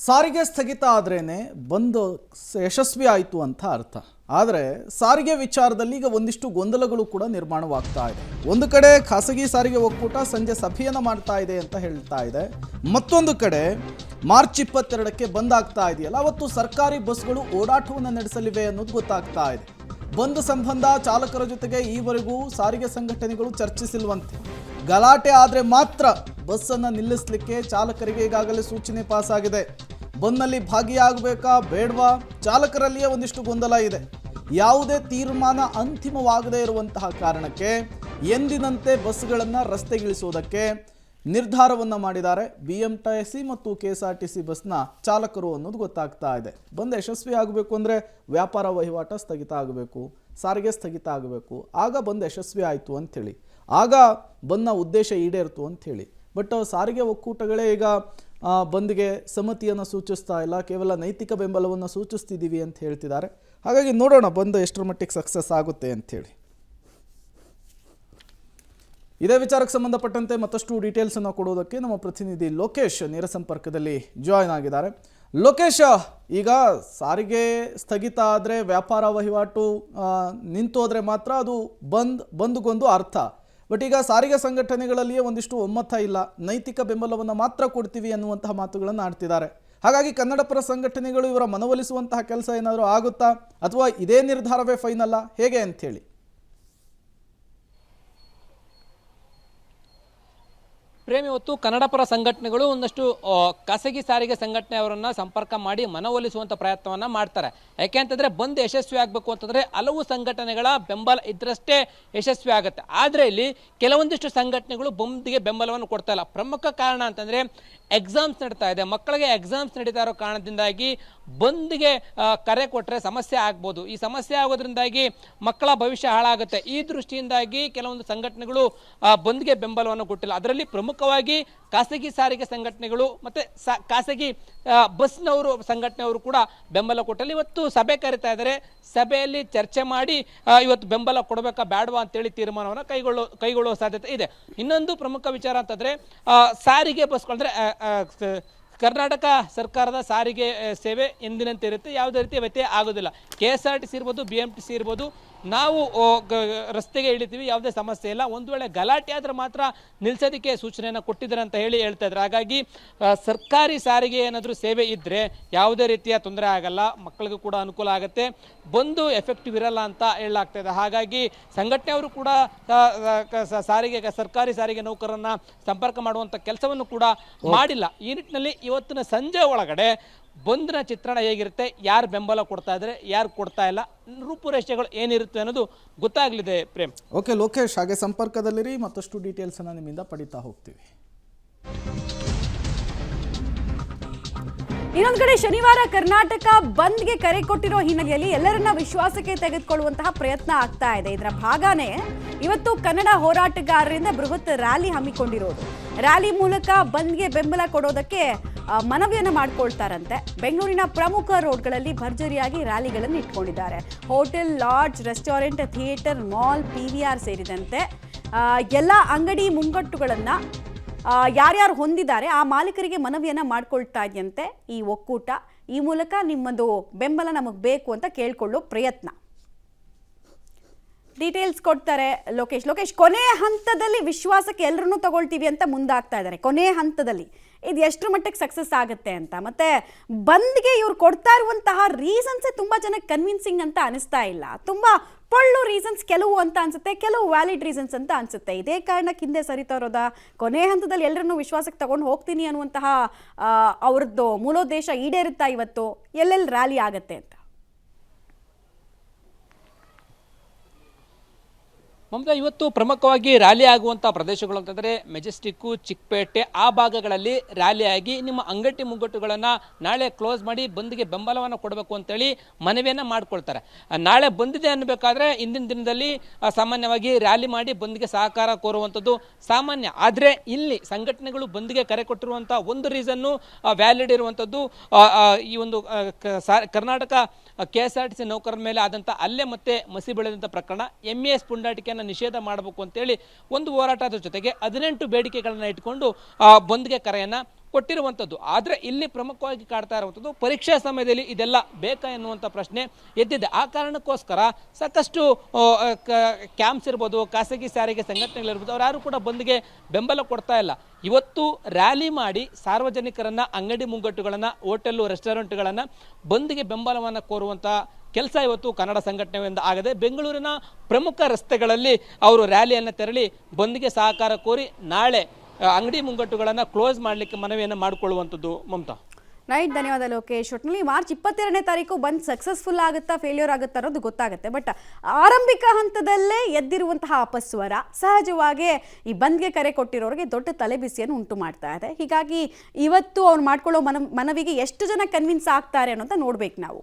ಸಾರಿಗೆ ಸ್ಥಗಿತ ಆದ್ರೇನೆ ಬಂದ್ ಯಶಸ್ವಿ ಆಯಿತು ಅಂತ ಅರ್ಥ. ಆದರೆ ಸಾರಿಗೆ ವಿಚಾರದಲ್ಲಿ ಈಗ ಒಂದಿಷ್ಟು ಗೊಂದಲಗಳು ಕೂಡ ನಿರ್ಮಾಣವಾಗ್ತಾ ಇದೆ. ಒಂದು ಕಡೆ ಖಾಸಗಿ ಸಾರಿಗೆ ಒಕ್ಕೂಟ ಸಂಜೆ ಸಭೆಯನ್ನು ಮಾಡ್ತಾ ಇದೆ ಅಂತ ಹೇಳ್ತಾ ಇದೆ. ಮತ್ತೊಂದು ಕಡೆ ಮಾರ್ಚ್ 22ಕ್ಕೆ ಬಂದ್ ಆಗ್ತಾ ಇದೆಯಲ್ಲ, ಅವತ್ತು ಸರ್ಕಾರಿ ಬಸ್ಗಳು ಓಡಾಟವನ್ನು ನಡೆಸಲಿವೆ ಅನ್ನೋದು ಗೊತ್ತಾಗ್ತಾ ಇದೆ. ಬಂದ್ ಸಂಬಂಧ ಚಾಲಕರ ಜೊತೆಗೆ ಈವರೆಗೂ ಸಾರಿಗೆ ಸಂಘಟನೆಗಳು ಚರ್ಚಿಸಿಲ್ವಂತೆ. ಗಲಾಟೆ ಆದರೆ ಮಾತ್ರ ಬಸ್ಸನ್ನು ನಿಲ್ಲಿಸಲಿಕ್ಕೆ ಚಾಲಕರಿಗೆ ಈಗಾಗಲೇ ಸೂಚನೆ ಪಾಸ್ ಆಗಿದೆ. ಬಂದ್ನಲ್ಲಿ ಭಾಗಿಯಾಗಬೇಕಾ ಬೇಡವಾ, ಚಾಲಕರಲ್ಲಿಯೇ ಒಂದಿಷ್ಟು ಗೊಂದಲ ಇದೆ. ಯಾವುದೇ ತೀರ್ಮಾನ ಅಂತಿಮವಾಗದೇ ಇರುವಂತಹ ಕಾರಣಕ್ಕೆ ಎಂದಿನಂತೆ ಬಸ್ಗಳನ್ನು ರಸ್ತೆಗಿಳಿಸುವುದಕ್ಕೆ ನಿರ್ಧಾರವನ್ನು ಮಾಡಿದ್ದಾರೆ BMTC ಮತ್ತು KSRTC ಬಸ್ನ ಚಾಲಕರು ಅನ್ನೋದು ಗೊತ್ತಾಗ್ತಾ ಇದೆ. ಬಂದ್ ಯಶಸ್ವಿ ಆಗಬೇಕು ಅಂದರೆ ವ್ಯಾಪಾರ ವಹಿವಾಟ ಸ್ಥಗಿತ ಆಗಬೇಕು, ಸಾರಿಗೆ ಸ್ಥಗಿತ ಆಗಬೇಕು, ಆಗ ಬಂದ್ ಯಶಸ್ವಿ ಆಯಿತು ಅಂಥೇಳಿ, ಆಗ ಬಂದ್ನ ಉದ್ದೇಶ ಈಡೇರಿತು ಅಂಥೇಳಿ. ಬಟ್ ಸಾರಿಗೆ ಒಕ್ಕೂಟಗಳೇ ಈಗ ಬಂದ್ಗೆ ಸಮ್ಮತಿಯನ್ನು ಸೂಚಿಸ್ತಾ ಇಲ್ಲ, ಕೇವಲ ನೈತಿಕ ಬೆಂಬಲವನ್ನು ಸೂಚಿಸ್ತಿದ್ದೀವಿ ಅಂತ ಹೇಳ್ತಿದ್ದಾರೆ. ಹಾಗಾಗಿ ನೋಡೋಣ ಬಂದ್ ಎಷ್ಟರ ಮಟ್ಟಿಗೆ ಸಕ್ಸಸ್ ಆಗುತ್ತೆ ಅಂಥೇಳಿ. ಇದೇ ವಿಚಾರಕ್ಕೆ ಸಂಬಂಧಪಟ್ಟಂತೆ ಮತ್ತಷ್ಟು ಡೀಟೇಲ್ಸನ್ನು ಕೊಡೋದಕ್ಕೆ ನಮ್ಮ ಪ್ರತಿನಿಧಿ ಲೋಕೇಶ್ ನೇರ ಸಂಪರ್ಕದಲ್ಲಿ ಜಾಯ್ನ್ ಆಗಿದ್ದಾರೆ. ಲೋಕೇಶ್, ಈಗ ಸಾರಿಗೆ ಸ್ಥಗಿತ ಆದರೆ ವ್ಯಾಪಾರ ವಹಿವಾಟು ನಿಂತೋದ್ರೆ ಮಾತ್ರ ಅದು ಬಂದ್ಗೊಂದು ಅರ್ಥ. ಬಟ್ ಈಗ ಸಾರಿಗೆ ಸಂಘಟನೆಗಳಲ್ಲಿಯೇ ಒಂದಿಷ್ಟು ಒಮ್ಮತ ಇಲ್ಲ, ನೈತಿಕ ಬೆಂಬಲವನ್ನು ಮಾತ್ರ ಕೊಡ್ತೀವಿ ಅನ್ನುವಂತಹ ಮಾತುಗಳನ್ನು ಆಡ್ತಿದ್ದಾರೆ. ಹಾಗಾಗಿ ಕನ್ನಡ ಪರ ಸಂಘಟನೆಗಳು ಇವರ ಮನವೊಲಿಸುವಂತಹ ಕೆಲಸ ಏನಾದರೂ ಆಗುತ್ತಾ, ಅಥವಾ ಇದೇ ನಿರ್ಧಾರವೇ ಫೈನಲ್ಲ, ಹೇಗೆ ಅಂಥೇಳಿ? ಪ್ರೇಮ್, ಇವತ್ತು ಕನ್ನಡ ಪರ ಸಂಘಟನೆಗಳು ಒಂದಷ್ಟು ಖಾಸಗಿ ಸಾರಿಗೆ ಸಂಘಟನೆಯವರನ್ನು ಸಂಪರ್ಕ ಮಾಡಿ ಮನವೊಲಿಸುವಂಥ ಪ್ರಯತ್ನವನ್ನು ಮಾಡ್ತಾರೆ. ಯಾಕೆ ಅಂತಂದರೆ ಬಂದ್ ಯಶಸ್ವಿ ಆಗಬೇಕು ಅಂತಂದರೆ ಹಲವು ಸಂಘಟನೆಗಳ ಬೆಂಬಲ ಇದ್ದರಷ್ಟೇ ಯಶಸ್ವಿ ಆಗುತ್ತೆ. ಆದರೆ ಇಲ್ಲಿ ಕೆಲವೊಂದಿಷ್ಟು ಸಂಘಟನೆಗಳು ಬಂದ್ಗೆ ಬೆಂಬಲವನ್ನು ಕೊಡ್ತಾ ಇಲ್ಲ. ಪ್ರಮುಖ ಕಾರಣ ಅಂತಂದರೆ ಎಕ್ಸಾಮ್ಸ್ ನಡೀತಾ ಇದೆ, ಮಕ್ಕಳಿಗೆ ಎಕ್ಸಾಮ್ಸ್ ನಡೀತಾ ಇರೋ ಕಾರಣದಿಂದಾಗಿ ಬಂದ್ಗೆ ಕರೆ ಕೊಟ್ಟರೆ ಸಮಸ್ಯೆ ಆಗ್ಬೋದು. ಈ ಸಮಸ್ಯೆ ಆಗೋದ್ರಿಂದಾಗಿ ಮಕ್ಕಳ ಭವಿಷ್ಯ ಹಾಳಾಗುತ್ತೆ. ಈ ದೃಷ್ಟಿಯಿಂದಾಗಿ ಕೆಲವೊಂದು ಸಂಘಟನೆಗಳು ಬಂದ್ಗೆ ಬೆಂಬಲವನ್ನು ಕೊಟ್ಟಿಲ್ಲ. ಅದರಲ್ಲಿ ಪ್ರಮುಖವಾಗಿ ಖಾಸಗಿ ಸಾರಿಗೆ ಸಂಘಟನೆಗಳು ಮತ್ತು ಖಾಸಗಿ ಬಸ್ನವರು ಸಂಘಟನೆಯವರು ಕೂಡ ಬೆಂಬಲ ಕೊಟ್ಟಲ್ಲಿ ಇವತ್ತು ಸಭೆ ಕರೀತಾ ಇದ್ದಾರೆ. ಸಭೆಯಲ್ಲಿ ಚರ್ಚೆ ಮಾಡಿ ಇವತ್ತು ಬೆಂಬಲ ಕೊಡಬೇಕಾ ಬೇಡವಾ ಅಂತೇಳಿ ತೀರ್ಮಾನವನ್ನು ಕೈಗೊಳ್ಳುವ ಸಾಧ್ಯತೆ ಇದೆ. ಇನ್ನೊಂದು ಪ್ರಮುಖ ವಿಚಾರ ಅಂತಂದರೆ ಸಾರಿಗೆ ಬಸ್ಗಳು ಅಂದರೆ ಕರ್ನಾಟಕ ಸರ್ಕಾರದ ಸಾರಿಗೆ ಸೇವೆ ಎಂದಿನಂತೆ ಇರುತ್ತೆ, ಯಾವುದೇ ರೀತಿಯ ವ್ಯತ್ಯಯ ಆಗೋದಿಲ್ಲ. KSRTC ಇರ್ಬೋದು, BMTC ಇರ್ಬೋದು, ನಾವು ರಸ್ತೆಗೆ ಇಳಿತೀವಿ, ಯಾವುದೇ ಸಮಸ್ಯೆ ಇಲ್ಲ. ಒಂದು ವೇಳೆ ಗಲಾಟೆ ಆದರೆ ಮಾತ್ರ ನಿಲ್ಲಿಸೋದಕ್ಕೆ ಸೂಚನೆಯನ್ನು ಕೊಟ್ಟಿದ್ದಾರೆ ಅಂತ ಹೇಳ್ತಾ ಇದ್ದಾರೆ. ಹಾಗಾಗಿ ಸರ್ಕಾರಿ ಸಾರಿಗೆ ಏನಾದರೂ ಸೇವೆ ಇದ್ದರೆ ಯಾವುದೇ ರೀತಿಯ ತೊಂದರೆ ಆಗಲ್ಲ, ಮಕ್ಕಳಿಗೂ ಕೂಡ ಅನುಕೂಲ ಆಗುತ್ತೆ, ಬಂದು ಎಫೆಕ್ಟಿವ್ ಇರಲ್ಲ ಅಂತ ಹೇಳಲಾಗ್ತಾ ಇದೆ. ಹಾಗಾಗಿ ಸಂಘಟನೆಯವರು ಕೂಡ ಸರ್ಕಾರಿ ಸಾರಿಗೆ ನೌಕರರನ್ನು ಸಂಪರ್ಕ ಮಾಡುವಂಥ ಕೆಲಸವನ್ನು ಕೂಡ ಮಾಡಿಲ್ಲ. ಈ ನಿಟ್ಟಿನಲ್ಲಿ ಇವತ್ತಿನ ಸಂಜೆ ಒಳಗಡೆ ಬಂದ್ನ ಚಿತ್ರಣ ಹೇಗಿರುತ್ತೆ, ಯಾರು ಬೆಂಬಲ ಕೊಡ್ತಾ ಇದ್ದಾರೆ, ಯಾರು ಕೊಡ್ತಾ ಇಲ್ಲ, ರೂಪುರೇಷೆಗಳು ಏನಿರುತ್ತೆ ಅನ್ನೋದು ಗೊತ್ತಾಗಲಿದೆ. ಪ್ರೇಮ್. ಓಕೆ ಲೋಕೇಶ್, ಹಾಗೆ ಸಂಪರ್ಕದಲ್ಲಿರಿ, ಮತ್ತಷ್ಟು ಡೀಟೇಲ್ಸನ್ನು ನಿಮ್ಮಿಂದ ಪಡಿತಾ ಹೋಗ್ತೀವಿ. ಇನ್ನೊಂದು ಕಡೆ ಶನಿವಾರ ಕರ್ನಾಟಕ ಬಂದ್ಗೆ ಕರೆ ಕೊಟ್ಟಿರೋ ಹಿನ್ನೆಲೆಯಲ್ಲಿ ಎಲ್ಲರನ್ನ ವಿಶ್ವಾಸಕ್ಕೆ ತೆಗೆದುಕೊಳ್ಳುವಂತಹ ಪ್ರಯತ್ನ ಆಗ್ತಾ ಇದೆ. ಇದರ ಭಾಗನೇ ಇವತ್ತು ಕನ್ನಡ ಹೋರಾಟಗಾರರಿಂದ ಬೃಹತ್ ರ್ಯಾಲಿ ಹಮ್ಮಿಕೊಂಡಿರೋದು. ರ್ಯಾಲಿ ಮೂಲಕ ಬಂದ್ಗೆ ಬೆಂಬಲ ಕೊಡೋದಕ್ಕೆ ಮನವಿಯನ್ನು ಮಾಡ್ಕೊಳ್ತಾರಂತೆ. ಬೆಂಗಳೂರಿನ ಪ್ರಮುಖ ರೋಡ್ಗಳಲ್ಲಿ ಭರ್ಜರಿಯಾಗಿ ರ್ಯಾಲಿಗಳನ್ನು ಇಟ್ಕೊಂಡಿದ್ದಾರೆ. Hotel, lodge, restaurant, theatre, mall, PVR ಸೇರಿದಂತೆ ಎಲ್ಲ ಅಂಗಡಿ ಮುಂಗಟ್ಟುಗಳನ್ನು ಯಾರ್ಯಾರು ಹೊಂದಿದ್ದಾರೆ ಆ ಮಾಲೀಕರಿಗೆ ಮನವಿಯನ್ನು ಮಾಡ್ಕೊಳ್ತಾ ಇದೆಯಂತೆ ಈ ಒಕ್ಕೂಟ. ಈ ಮೂಲಕ ನಿಮ್ಮದು ಬೆಂಬಲ ನಮಗೆ ಬೇಕು ಅಂತ ಕೇಳ್ಕೊಳ್ಳೋ ಪ್ರಯತ್ನ. ಡೀಟೇಲ್ಸ್ ಕೊಡ್ತಾರೆ ಲೋಕೇಶ್. ಕೊನೆಯ ಹಂತದಲ್ಲಿ ವಿಶ್ವಾಸಕ್ಕೆ ಎಲ್ಲರನ್ನೂ ತಗೊಳ್ತೀವಿ ಅಂತ ಮುಂದಾಗ್ತಾ ಇದ್ದಾರೆ. ಕೊನೆಯ ಹಂತದಲ್ಲಿ ಇದು ಎಷ್ಟರ ಮಟ್ಟಿಗೆ ಸಕ್ಸಸ್ ಆಗುತ್ತೆ ಅಂತ, ಮತ್ತೆ ಬಂದ್ಗೆ ಇವ್ರು ಕೊಡ್ತಾ ಇರುವಂತಹ ರೀಸನ್ಸೇ ತುಂಬ ಜನಕ್ಕೆ ಕನ್ವಿನ್ಸಿಂಗ್ ಅಂತ ಅನಿಸ್ತಾ ಇಲ್ಲ. ತುಂಬ ಪೊಳ್ಳು ರೀಸನ್ಸ್ ಕೆಲವು ಅಂತ ಅನ್ಸುತ್ತೆ, ಕೆಲವು ವ್ಯಾಲಿಡ್ ರೀಸನ್ಸ್ ಅಂತ ಅನ್ಸುತ್ತೆ. ಇದೇ ಕಾರಣಕ್ಕೆ ಹಿಂದೆ ಸರಿತಾ ಇರೋದಾ, ಕೊನೆಯ ಹಂತದಲ್ಲಿ ಎಲ್ಲರನ್ನೂ ವಿಶ್ವಾಸಕ್ಕೆ ತಗೊಂಡು ಹೋಗ್ತೀನಿ ಅನ್ನುವಂತಹ ಅವ್ರದ್ದು ಮೂಲೋದ್ದೇಶ ಈಡೇರುತ್ತಾ ಇವತ್ತು, ಎಲ್ಲೆಲ್ಲಿ ರ್ಯಾಲಿ ಆಗತ್ತೆ ಅಂತ? ಮಮತಾ, ಇವತ್ತು ಪ್ರಮುಖವಾಗಿ ರ್ಯಾಲಿ ಆಗುವಂಥ ಪ್ರದೇಶಗಳು ಅಂತಂದರೆ ಮೆಜೆಸ್ಟಿಕ್ಕು, ಚಿಕ್ಕಪೇಟೆ ಆ ಭಾಗಗಳಲ್ಲಿ ರ್ಯಾಲಿಯಾಗಿ ನಿಮ್ಮ ಅಂಗಡಿ ಮುಂಗಟ್ಟುಗಳನ್ನು ನಾಳೆ ಕ್ಲೋಸ್ ಮಾಡಿ ಬಂದ್ಗೆ ಬೆಂಬಲವನ್ನು ಕೊಡಬೇಕು ಅಂತೇಳಿ ಮನವಿಯನ್ನು ಮಾಡ್ಕೊಳ್ತಾರೆ. ನಾಳೆ ಬಂದಿದೆ ಅನ್ನಬೇಕಾದ್ರೆ ಇಂದಿನ ದಿನದಲ್ಲಿ ಸಾಮಾನ್ಯವಾಗಿ ರ್ಯಾಲಿ ಮಾಡಿ ಬಂದ್ಗೆ ಸಹಕಾರ ಕೋರುವಂಥದ್ದು ಸಾಮಾನ್ಯ. ಆದರೆ ಇಲ್ಲಿ ಸಂಘಟನೆಗಳು ಬಂದ್ಗೆ ಕರೆ ಕೊಟ್ಟಿರುವಂಥ ಒಂದು ರೀಸನ್ನು ವ್ಯಾಲಿಡ್ ಇರುವಂಥದ್ದು ಈ ಒಂದು ಕರ್ನಾಟಕ KSRTC ನೌಕರರ ಮೇಲೆ ಆದಂಥ ಹಲ್ಲೆ ಮತ್ತು ಮಸಿ ಬೆಳೆದಂಥ ಪ್ರಕರಣ, MES ಪುಂಡಾಟಿಕೆಯನ್ನು ನಿಷೇಧ ಮಾಡಬೇಕು ಅಂತೇಳಿ ಒಂದು ಹೋರಾಟದ ಜೊತೆಗೆ 18 ಬೇಡಿಕೆಗಳನ್ನು ಇಟ್ಕೊಂಡು ಬಂದ್ಗೆ ಕರೆಯನ್ನು ಕೊಟ್ಟಿರುವಂಥದ್ದು. ಆದರೆ ಇಲ್ಲಿ ಪ್ರಮುಖವಾಗಿ ಕಾಡ್ತಾ ಇರುವಂಥದ್ದು ಪರೀಕ್ಷಾ ಸಮಯದಲ್ಲಿ ಇದೆಲ್ಲ ಬೇಕಾ ಎನ್ನುವಂಥ ಪ್ರಶ್ನೆ ಎದ್ದಿದೆ. ಆ ಕಾರಣಕ್ಕೋಸ್ಕರ ಸಾಕಷ್ಟು ಕ್ಯಾಂಪ್ಸ್ ಇರ್ಬೋದು, ಖಾಸಗಿ ಸಾರಿಗೆ ಸಂಘಟನೆಗಳಿರ್ಬೋದು, ಅವ್ರು ಯಾರು ಕೂಡ ಬಂದ್ಗೆ ಬೆಂಬಲ ಕೊಡ್ತಾ ಇಲ್ಲ. ಇವತ್ತು ರ್ಯಾಲಿ ಮಾಡಿ ಸಾರ್ವಜನಿಕರನ್ನ, ಅಂಗಡಿ ಮುಂಗಟ್ಟುಗಳನ್ನು, ಹೋಟೆಲ್ಲು, ರೆಸ್ಟೋರೆಂಟ್ಗಳನ್ನು ಬಂದ್ಗೆ ಬೆಂಬಲವನ್ನು ಕೋರುವಂಥ ಕೆಲಸ ಇವತ್ತು ಕನ್ನಡ ಸಂಘಟನೆಯಿಂದ ಆಗದೆ ಬೆಂಗಳೂರಿನ ಪ್ರಮುಖ ರಸ್ತೆಗಳಲ್ಲಿ ಅವರು ರ್ಯಾಲಿಯನ್ನು ತೆರಳಿ ಬಂದ್ಗೆ ಸಹಕಾರ ಕೋರಿ ನಾಳೆ ಅಂಗಡಿ ಮುಂಗಟ್ಟುಗಳನ್ನು ಕ್ಲೋಸ್ ಮಾಡಲಿಕ್ಕೆ ಮನವಿಯನ್ನು ಮಾಡಿಕೊಳ್ಳುವಂಥದ್ದು. ಮಮತಾ. ರೈಟ್, ಧನ್ಯವಾದ ಲೋಕೇಶ್. ಒಟ್ಟಿನಲ್ಲಿ ಮಾರ್ಚ್ 22ನೇ ತಾರೀಕು ಬಂದ್ ಸಕ್ಸಸ್ಫುಲ್ ಆಗುತ್ತಾ ಫೇಲ್ಯೂರ್ ಆಗುತ್ತಾ ಅನ್ನೋದು ಗೊತ್ತಾಗುತ್ತೆ. ಬಟ್ ಆರಂಭಿಕ ಹಂತದಲ್ಲೇ ಎದ್ದಿರುವಂತಹ ಅಪಸ್ವರ ಸಹಜವಾಗಿ ಈ ಬಂದ್ಗೆ ಕರೆ ಕೊಟ್ಟಿರೋರಿಗೆ ದೊಡ್ಡ ತಲೆಬಿಸಿಯನ್ನು ಉಂಟು ಮಾಡ್ತಾ ಇದೆ. ಹೀಗಾಗಿ ಇವತ್ತು ಅವ್ರು ಮಾಡ್ಕೊಳ್ಳೋ ಮನವಿಗೆ ಎಷ್ಟು ಜನ ಕನ್ವಿನ್ಸ್ ಆಗ್ತಾರೆ ಅನ್ನೋಂತ ನೋಡ್ಬೇಕು ನಾವು.